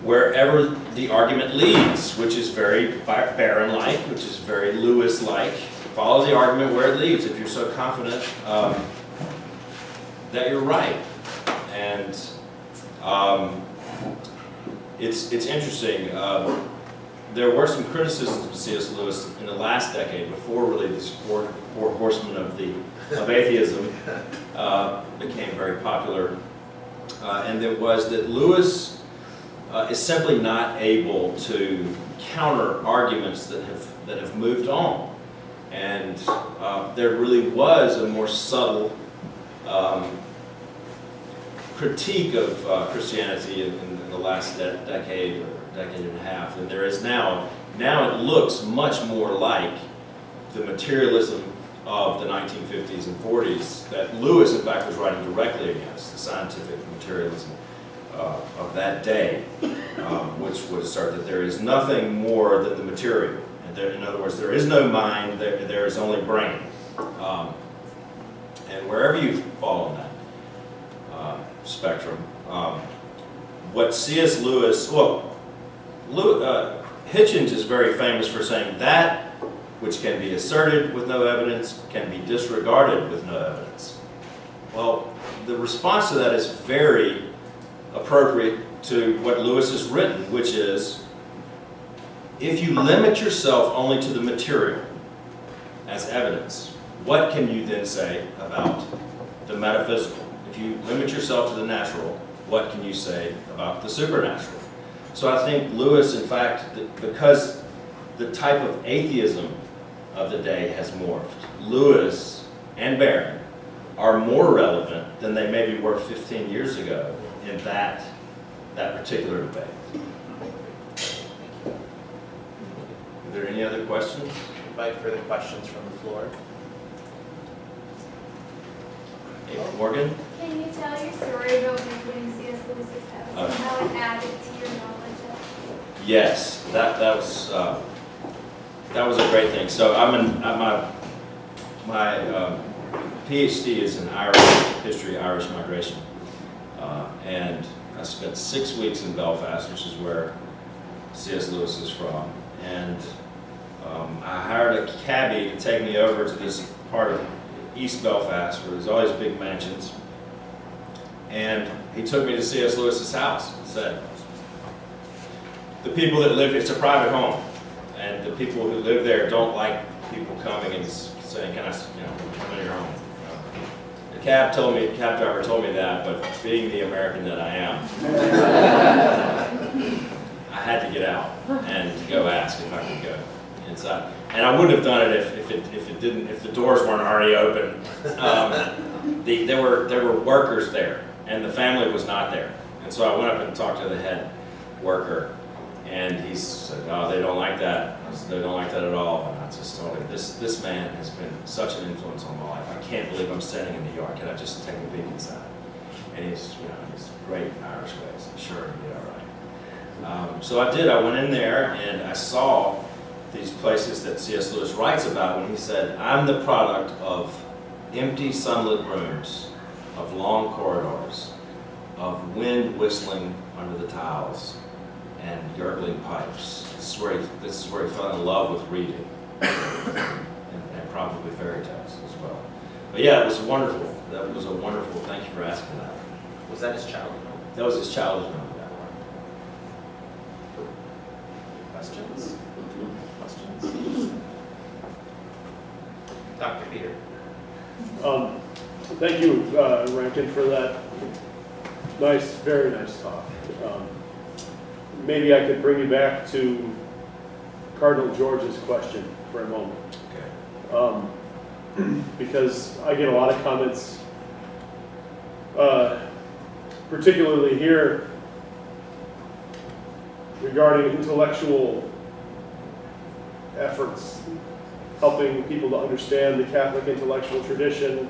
Speaker 1: wherever the argument leads, which is very Barron-like, which is very Lewis-like. Follow the argument where it leads if you're so confident that you're right. And it's interesting. There were some criticisms of C.S. Lewis in the last decade, before really these four horsemen of atheism became very popular, and it was that Lewis is simply not able to counter arguments that have moved on, and there really was a more subtle critique of Christianity in the last decade or decade and a half than there is now. Now it looks much more like the materialism of the 1950s and 40s that Lewis, in fact, was writing directly against, the scientific materialism of that day, which would assert that there is nothing more than the material. And in other words, there is no mind, there is only brain. And wherever you fall on that spectrum, what C.S. Lewis, Hitchens is very famous for saying that which can be asserted with no evidence can be disregarded with no evidence. Well, the response to that is very appropriate to what Lewis has written, which is, if you limit yourself only to the material as evidence, what can you then say about the metaphysical? If you limit yourself to the natural, what can you say about the supernatural? So I think Lewis, in fact, because the type of atheism of the day has morphed, Lewis and Barron are more relevant than they maybe were 15 years ago in that particular debate. Are there any other questions?
Speaker 2: Invite further questions from the floor.
Speaker 1: Hey, Morgan?
Speaker 4: Can you tell your story about visiting C.S. Lewis's house and how it added to your knowledge of?
Speaker 1: Yes, that was that was a great thing. So my PhD is in Irish history, Irish migration, and I spent 6 weeks in Belfast, which is where C.S. Lewis is from, and I hired a cabbie to take me over to this part of East Belfast where there's all these big mansions, and he took me to C.S. Lewis's house and said, the people that live, it's a private home, and the people who live there don't like people coming and saying, can I, come in your home? The cab driver told me that, but being the American that I am, I had to get out and go ask if I could go inside. And I wouldn't have done it if the doors weren't already open. There were workers there, and the family was not there. And so I went up and talked to the head worker, and he said, "Oh, they don't like that. They don't like that at all." And I just told him, "This man has been such an influence on my life. I can't believe I'm standing in New York. Can I just take a peek inside?" And he's great Irish ways. I'm sure it'll be all right. So I did. I went in there and I saw these places that C.S. Lewis writes about when he said, "I'm the product of empty sunlit rooms, of long corridors, of wind whistling under the tiles, and gurgling pipes." This is where he fell in love with reading, and probably fairy tales as well. But yeah, it was wonderful. That was a wonderful. Thank you for asking that.
Speaker 2: Was that his childhood home?
Speaker 1: That was his childhood home.
Speaker 2: Questions? Questions? Dr. Peter.
Speaker 5: Thank you, Rankin, for that very nice talk. Maybe I could bring you back to Cardinal George's question for a moment.
Speaker 1: Okay.
Speaker 5: Because I get a lot of comments, particularly here, regarding intellectual efforts, helping people to understand the Catholic intellectual tradition,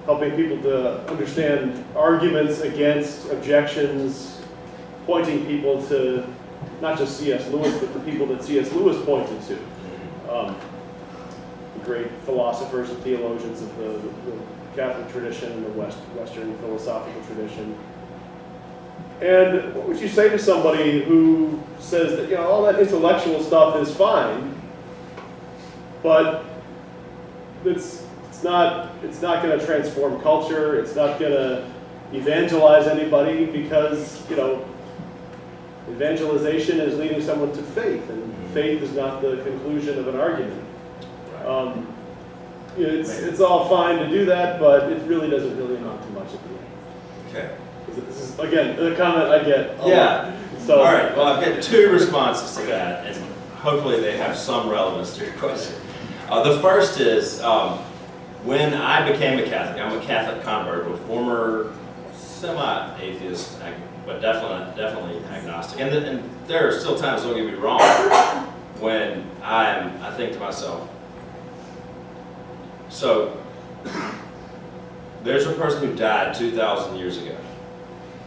Speaker 5: helping people to understand arguments against objections, pointing people to not just C.S. Lewis, but the people that C.S. Lewis pointed to. The great philosophers and theologians of the Catholic tradition and the Western philosophical tradition. And what would you say to somebody who says that, all that intellectual stuff is fine, but it's not going to transform culture, it's not going to evangelize anybody, because, evangelization is leading someone to faith, and faith is not the conclusion of an argument. It's all fine to do that, but it really doesn't amount to much at the end.
Speaker 1: Okay.
Speaker 5: This is, again, the comment I get a lot. So,
Speaker 1: all right. Well, I've got two responses to that, and hopefully they have some relevance to your question. The first is, when I became a Catholic, I'm a Catholic convert, a former semi-atheist, but definitely agnostic. And there are still times, don't get me wrong, when I think to myself, so there's a person who died 2,000 years ago.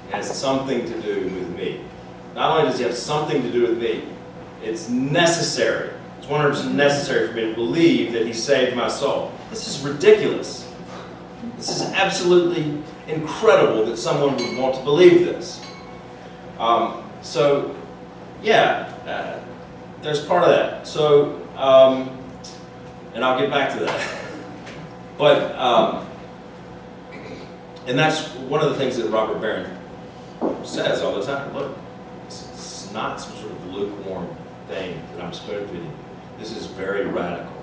Speaker 1: It has something to do with me. Not only does he have something to do with me, it's necessary. It's 100% necessary for me to believe that he saved my soul. This is ridiculous. This is absolutely incredible that someone would want to believe this. There's part of that. So, and I'll get back to that. But, and that's one of the things that Robert Barron says all the time. Look, this is not some sort of lukewarm thing that I'm spoon-feeding. This is very radical.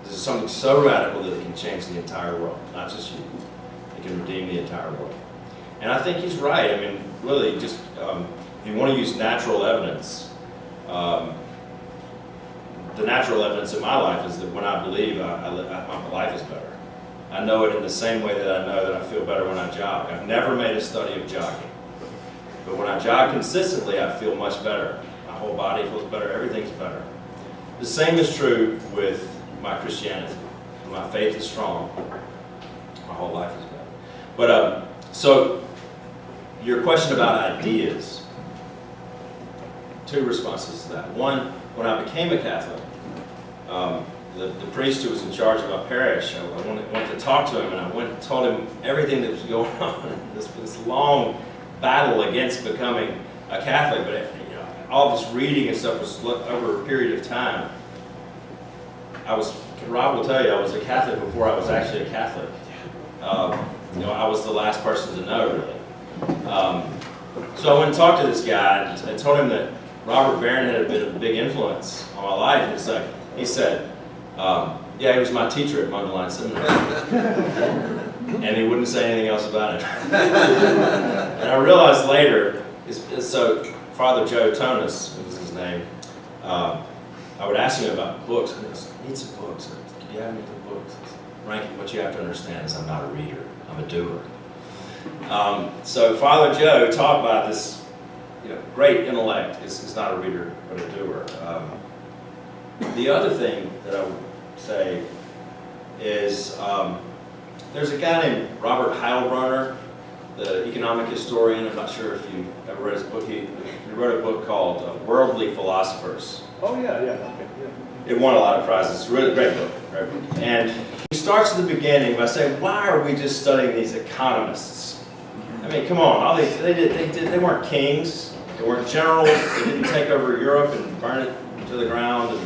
Speaker 1: This is something so radical that it can change the entire world, not just you. It can redeem the entire world. And I think he's right. I mean, really, just if you want to use natural evidence, the natural evidence in my life is that when I believe, my life is better. I know it in the same way that I know that I feel better when I jog. I've never made a study of jogging. But when I jog consistently, I feel much better. My whole body feels better. Everything's better. The same is true with my Christianity. When my faith is strong, my whole life is better. But, so, your question about ideas, two responses to that. One, when I became a Catholic, the priest who was in charge of my parish, I wanted to talk to him, and I went and told him everything that was going on in this long battle against becoming a Catholic. But all this reading and stuff was over a period of time. Rob will tell you, I was a Catholic before I was actually a Catholic. I was the last person to know, really. So I went and talked to this guy and told him that Robert Barron had been a big influence on my life. And he said, yeah, he was my teacher at Mundelein Seminary. And he wouldn't say anything else about it. And I realized later, so Father Joe Tonis was his name, I would ask him about books. I need some books. Do you have any good books? Rankin, what you have to understand is I'm not a reader. I'm a doer. So Father Joe taught by this great intellect is not a reader, but a doer. The other thing that I would say is there's a guy named Robert Heilbronner, the economic historian. I'm not sure if you ever read his book. He wrote a book called Worldly Philosophers.
Speaker 5: Oh, yeah, okay, yeah.
Speaker 1: It won a lot of prizes. It's a really great book. And he starts at the beginning by saying, why are we just studying these economists? I mean, come on. All they weren't kings. They weren't generals. They didn't take over Europe and burn it to the ground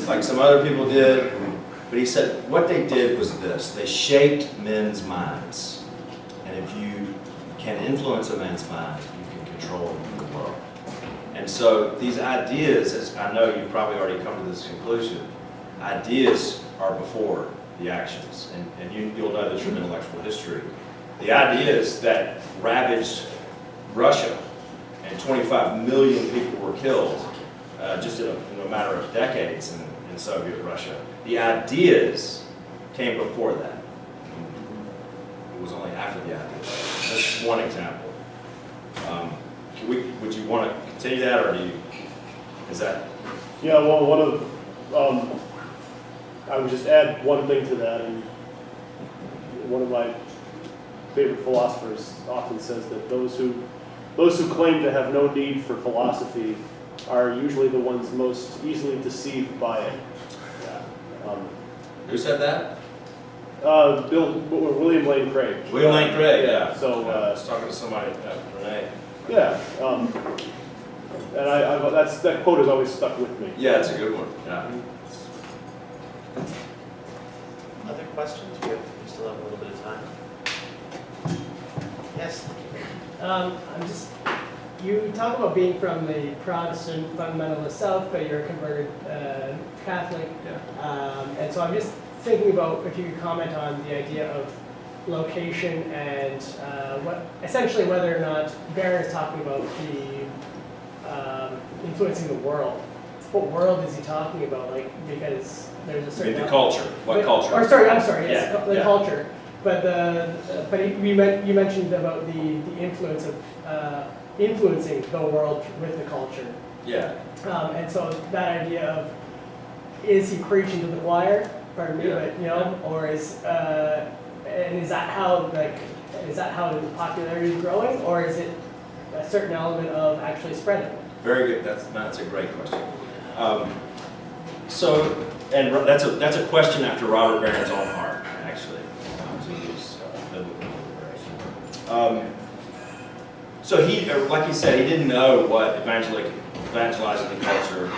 Speaker 1: like some other people did. But he said what they did was this. They shaped men's minds. And if you can influence a man's mind, you can control the world. And so these ideas, as I know you've probably already come to this conclusion, ideas are before the actions. And you'll know this from intellectual history. The ideas that ravaged Russia and 25 million people were killed just in a matter of decades in Soviet Russia. The ideas came before that. It was only after the ideas. That's one example. Would you want to continue that, or is that?
Speaker 5: Yeah, well, I would just add one thing to that, and one of my favorite philosophers often says that those who claim to have no need for philosophy are usually the ones most easily deceived by it.
Speaker 1: Who said that?
Speaker 5: William Lane Craig.
Speaker 1: William Lane Craig, yeah.
Speaker 5: So
Speaker 1: I was talking to somebody, Renee.
Speaker 5: yeah, and that quote has always stuck with me.
Speaker 1: Yeah, it's a good one. Yeah.
Speaker 2: Other questions? We still have a little bit of time. Yes.
Speaker 6: You talk about being from the Protestant fundamentalist South, but you're a converted Catholic.
Speaker 1: Yeah.
Speaker 6: And so I'm just thinking about if you could comment on the idea of location and essentially whether or not Barron is talking about the influencing the world. What world is he talking about? Like, because there's a certain
Speaker 1: The culture. What culture?
Speaker 6: Or sorry, I'm sorry. Yes,
Speaker 1: Yeah,
Speaker 6: the
Speaker 1: yeah.
Speaker 6: culture. But you mentioned about the influence of influencing the world with the culture.
Speaker 1: Yeah.
Speaker 6: And so that idea of, is he preaching to the choir? Pardon me,
Speaker 1: Yeah.
Speaker 6: but or is is that how the popularity is growing, or is it a certain element of actually spreading?
Speaker 1: Very good. That's a great question. That's a question after Robert Barron's own heart, actually. To use biblical alliteration. So he, like he said, he didn't know what evangelizing the culture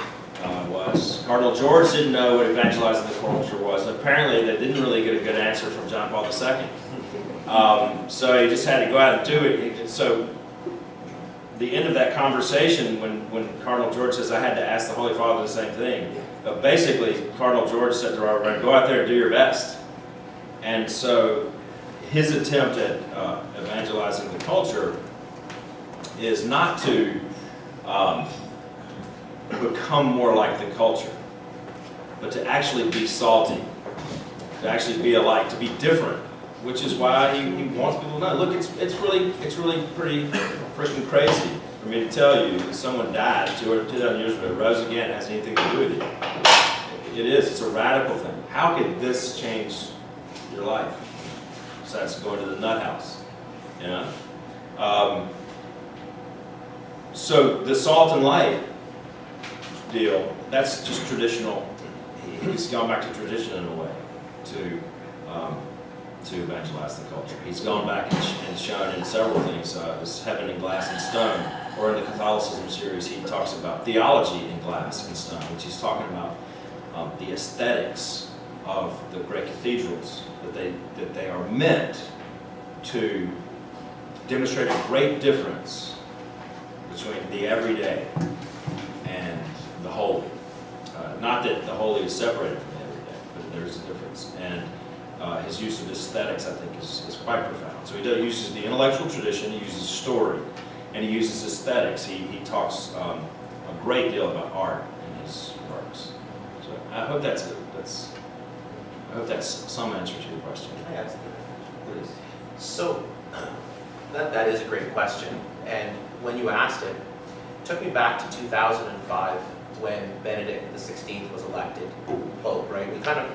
Speaker 1: was. Cardinal George didn't know what evangelizing the culture was. Apparently, they didn't really get a good answer from John Paul II. So he just had to go out and do it. So the end of that conversation, when Cardinal George says, I had to ask the Holy Father the same thing, basically, Cardinal George said to Robert Barron, go out there and do your best. And so his attempt at evangelizing the culture is not to become more like the culture, but to actually be salty, to actually be alike, to be different, which is why he wants people to know. Look, it's really pretty freaking crazy for me to tell you that someone died 2,000 years ago, rose again, has anything to do with it. It is. It's a radical thing. How could this change your life? Besides going to the nut house, you know. So the salt and light deal, that's just traditional. He's gone back to tradition in a way to evangelize the culture. He's gone back and shown in several things, this Heaven in Glass and Stone, or in the Catholicism series he talks about theology in glass and stone, which he's talking about the aesthetics of the great cathedrals, that they are meant to demonstrate a great difference between the everyday and the holy. Not that the holy is separated from the everyday, but there's a difference. And his use of aesthetics, I think, is quite profound. So he uses the intellectual tradition, he uses story, and he uses aesthetics. He talks a great deal about art in his works. So I hope that's some answer to your question.
Speaker 2: Can I ask you, please? So that is a great question, and when you asked it, it took me back to 2005 when Benedict XVI was elected Pope, right? We kind of,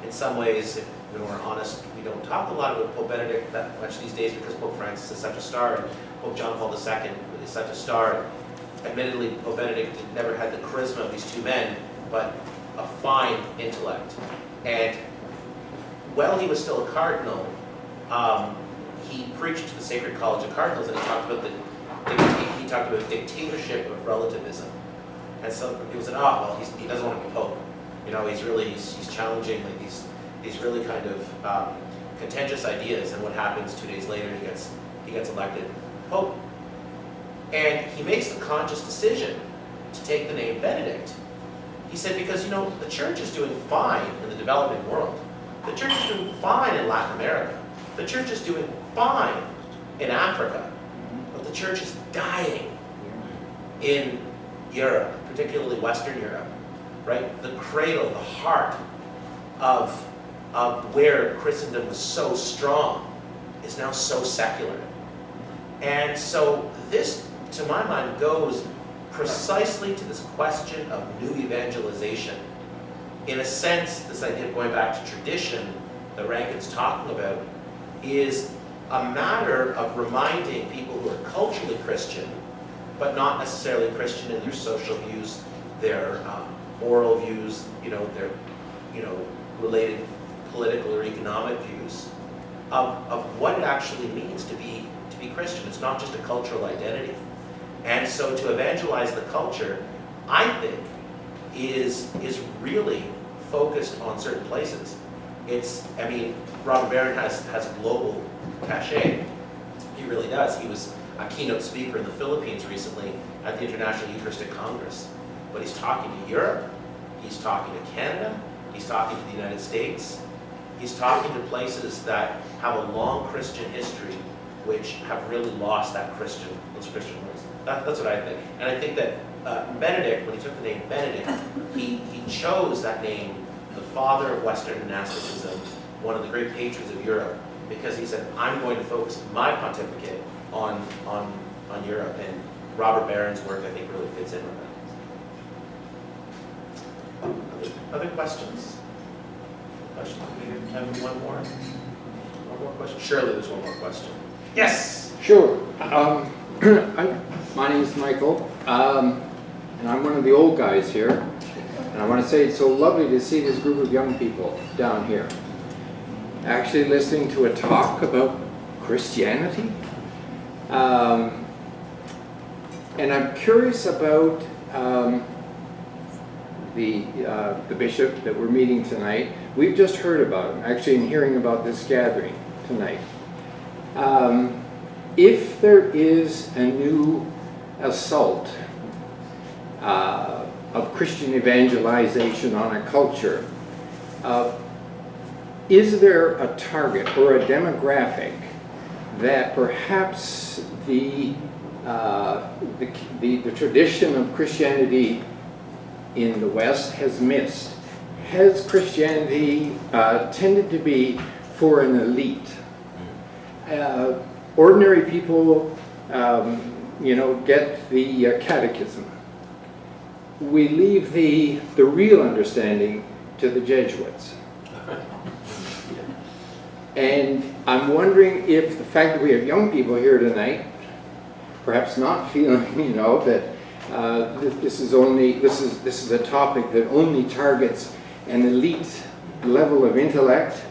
Speaker 2: in some ways, if we weren't honest, we don't talk a lot about Pope Benedict that much these days because Pope Francis is such a star, and Pope John Paul II is such a star. Admittedly, Pope Benedict never had the charisma of these two men, but a fine intellect. And while he was still a cardinal, he preached to the Sacred College of Cardinals, and he talked about dictatorship of relativism. And so people said, oh, well, he doesn't want to be Pope. You know, he's challenging like these really kind of contentious ideas. And what happens 2 days later, he gets elected Pope. And he makes the conscious decision to take the name Benedict. He said, because, you know, the church is doing fine in the developing world. The church is doing fine in Latin America. The church is doing fine in Africa. But the church is dying in Europe, particularly Western Europe, right? The cradle, the heart of where Christendom was so strong is now so secular. And so this, to my mind, goes precisely to this question of new evangelization. In a sense, this idea of going back to tradition that Rankin's talking about is a matter of reminding people who are culturally Christian, but not necessarily Christian in their social views, their moral views, their related political or economic views, of what it actually means to be Christian. It's not just a cultural identity. And so to evangelize the culture, I think, is really focused on certain places. Robert Barron has a global cachet. He really does. He was a keynote speaker in the Philippines recently at the International Eucharistic Congress. But he's talking to Europe, he's talking to Canada, he's talking to the United States, he's talking to places that have a long Christian history, which have really lost those Christian roots. That's what I think. And I think that Benedict, when he took the name Benedict, he chose that name, the father of Western monasticism, one of the great patrons of Europe, because he said, I'm going to focus my pontificate on Europe. And Robert Barron's work, I think, really fits in with that. Other questions? We have time for one more question. Surely there's one more question. Yes.
Speaker 7: Sure. My name is Michael, and I'm one of the old guys here. And I want to say it's so lovely to see this group of young people down here actually listening to a talk about Christianity. And I'm curious about the bishop that we're meeting tonight. We've just heard about him, actually, in hearing about this gathering tonight. If there is a new assault of Christian evangelization on a culture, is there a target or a demographic that perhaps the tradition of Christianity in the West has missed? Has Christianity tended to be for an elite? Ordinary people, get the catechism. We leave the real understanding to the Jesuits. And I'm wondering if the fact that we have young people here tonight, perhaps not feeling, that this is a topic that only targets an elite level of intellect,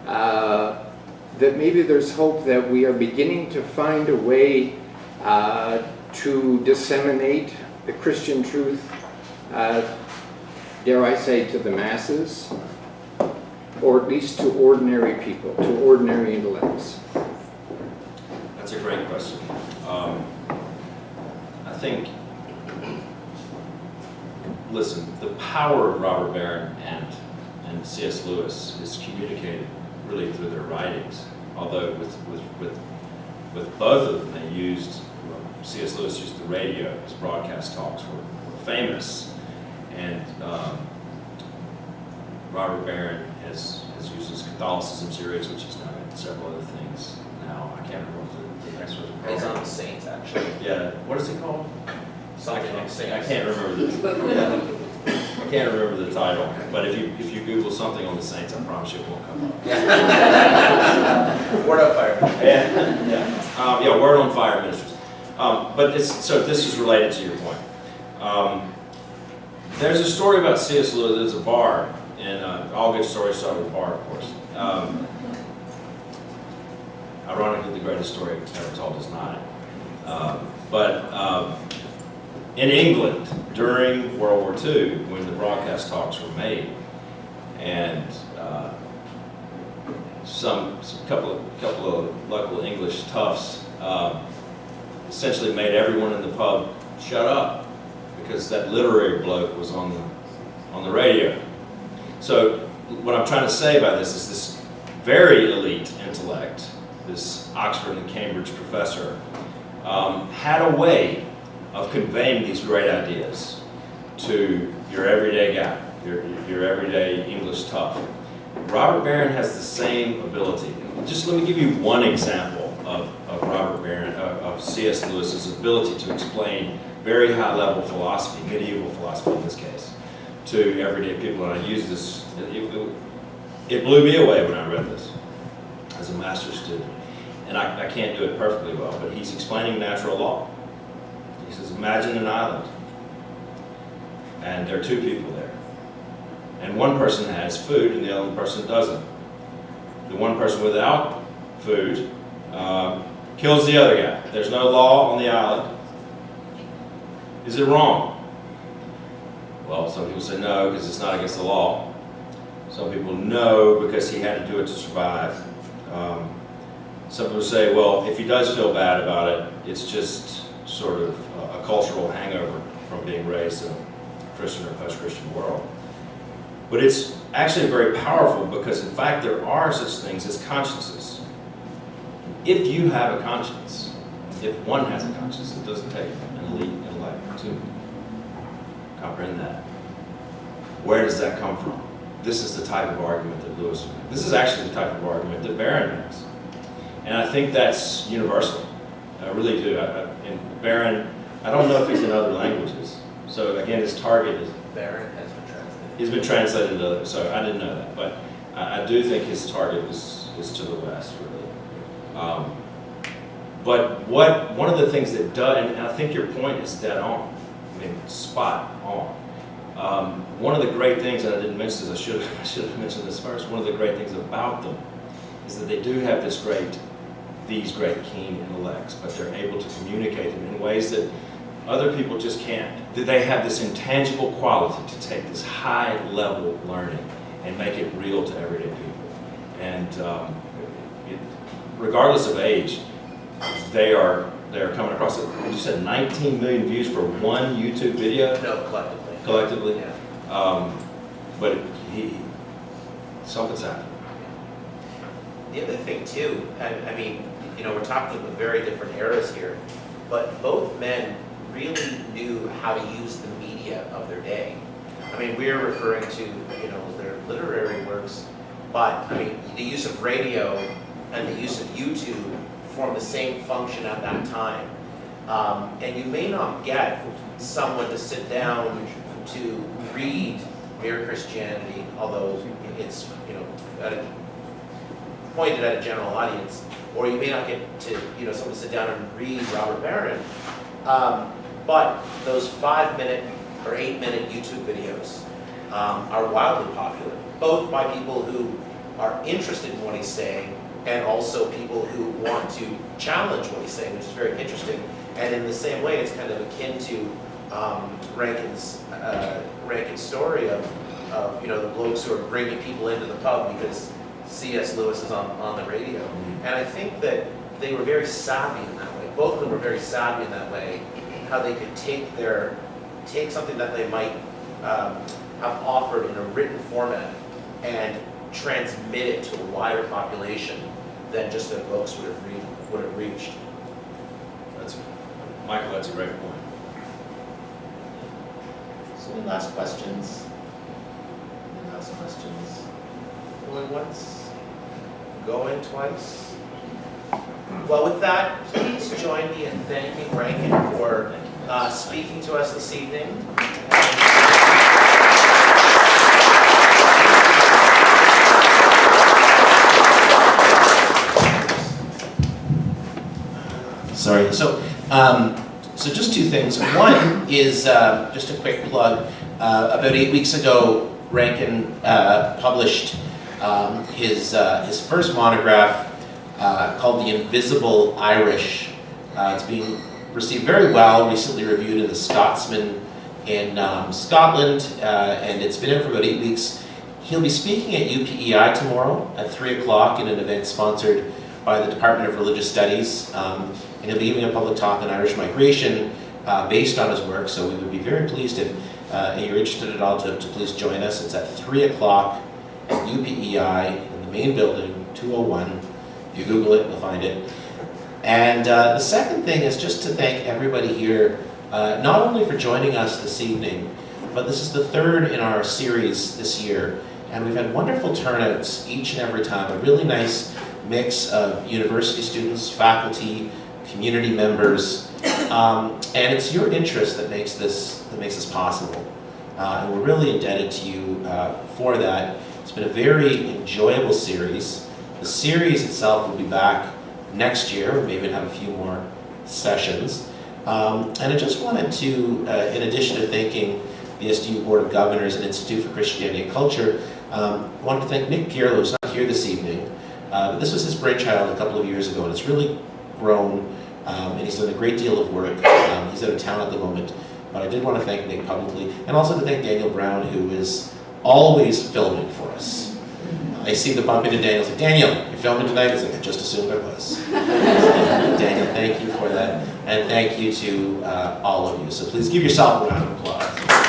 Speaker 7: that maybe there's hope that we are beginning to find a way to disseminate the Christian truth, dare I say, to the masses, or at least to ordinary people, to ordinary intellects?
Speaker 1: That's a great question. I think, listen, the power of Robert Barron and C.S. Lewis is communicated really through their writings. Although with both of them, they used, C.S. Lewis used the radio. His broadcast talks were famous, and Robert Barron has used his Catholicism series, which is now in several other things. Now I can't remember the next one.
Speaker 8: It's on the Saints, actually.
Speaker 1: Yeah, what is it called?
Speaker 8: Something like Saints.
Speaker 1: I can't remember I can't remember the title, but if you Google something on the Saints, I promise you it won't come up.
Speaker 8: Word on Fire.
Speaker 1: Yeah, Word on Fire Ministries. But so this is related to your point. There's a story about C.S. Lewis. There's a bar, and all good stories start with a bar, of course. Ironically, the greatest story ever told is not. In England, during World War II, when the broadcast talks were made, and couple of local English toughs essentially made everyone in the pub shut up because that literary bloke was on the radio. So what I'm trying to say by this is this very elite intellect, this Oxford and Cambridge professor, had a way of conveying these great ideas to your everyday guy, your everyday English tough. Robert Barron has the same ability. Just let me give you one example of Robert Barron, of C.S. Lewis's ability to explain very high-level philosophy, medieval philosophy in this case, to everyday people. And I use this, it blew me away when I read this as a master's student. And I can't do it perfectly well, but he's explaining natural law. He says, imagine an island, and there are two people there. And one person has food and the other person doesn't. The one person without food kills the other guy. There's no law on the island. Is it wrong? Well, some people say no because it's not against the law. Some people no because he had to do it to survive. Some people say, well, if he does feel bad about it, it's just sort of a cultural hangover from being raised in a Christian or post-Christian world. But it's actually very powerful because, in fact, there are such things as consciences. If you have a conscience, if one has a conscience, it doesn't take an elite intellect to comprehend that. Where does that come from? This is the type of argument that Lewis makes. This is actually the type of argument that Barron makes. And I think that's universal. I really do. And Barron, I don't know if he's in other languages. So again, his target is...
Speaker 8: Barron has been translated.
Speaker 1: He's been translated to others, so I didn't know that. But I do think his target is to the west, really. But one of the things that does, and I think your point is dead on. I mean, spot on. One of the great things, and I didn't mention this, I should have mentioned this first, one of the great things about them is that they do have these great keen intellects, but they're able to communicate them in ways that other people just can't. They have this intangible quality to take this high-level learning and make it real to everyday people. And regardless of age, they are coming across it. You said 19 million views for one YouTube video?
Speaker 8: No, collectively.
Speaker 1: Collectively?
Speaker 8: Yeah.
Speaker 1: But something's happening.
Speaker 8: The other thing too, I mean, we're talking about very different eras here, but both men really knew how to use the media of their day. I mean, we're referring to, their literary works, but I mean, the use of radio and the use of YouTube form the same function at that time. And you may not get someone to sit down to read Mere Christianity, although it's, pointed at a general audience, or you may not get to, someone to sit down and read Robert Barron. But those 5-minute or 8-minute YouTube videos are wildly popular, both by people who are interested in what he's saying and also people who want to challenge what he's saying, which is very interesting. And in the same way, it's kind of akin to Rankin's story of the blokes who are bringing people into the pub because C.S. Lewis is on the radio. And I think that they were very savvy in that way. Both of them were very savvy in that way, how they could take something that they might have offered in a written format and transmit it to a wider population than just their books would have reached.
Speaker 1: Michael, that's a great point.
Speaker 8: So any last questions? Any last questions? Going once? Going twice? Well, with that, please join me in thanking Rankin for speaking to us this evening.
Speaker 2: Sorry. So just two things. One is just a quick plug. About 8 weeks ago, Rankin published his first monograph called The Invisible Irish. It's being received very well, recently reviewed in the Scotsman in Scotland, and it's been in for about 8 weeks. He'll be speaking at UPEI tomorrow at 3 o'clock in an event sponsored by the Department of Religious Studies. And he'll be giving a public talk on Irish migration based on his work, so we would be very pleased if you're interested at all to please join us. It's at 3 o'clock at UPEI in the main building, 201. If you Google it, you'll find it. And the second thing is just to thank everybody here, not only for joining us this evening, but this is the third in our series this year. And we've had wonderful turnouts each and every time, a really nice mix of university students, faculty, community members, and it's your interest that makes this possible. And we're really indebted to you for that. It's been a very enjoyable series. The series itself will be back next year. We may even have a few more sessions. And I just wanted to, in addition to thanking the SDU Board of Governors and Institute for Christianity and Culture, wanted to thank Nick Pierlo, who's not here this evening. But this was his brainchild a couple of years ago, and it's really grown, and he's done a great deal of work. He's out of town at the moment, but I did want to thank Nick publicly, and also to thank Daniel Brown, who is always filming for us. I seem to bump into Daniel and say, Daniel, you're filming tonight? He's like, I just assumed I was. So, Daniel, thank you for that, and thank you to all of you. So please give yourself a round of applause.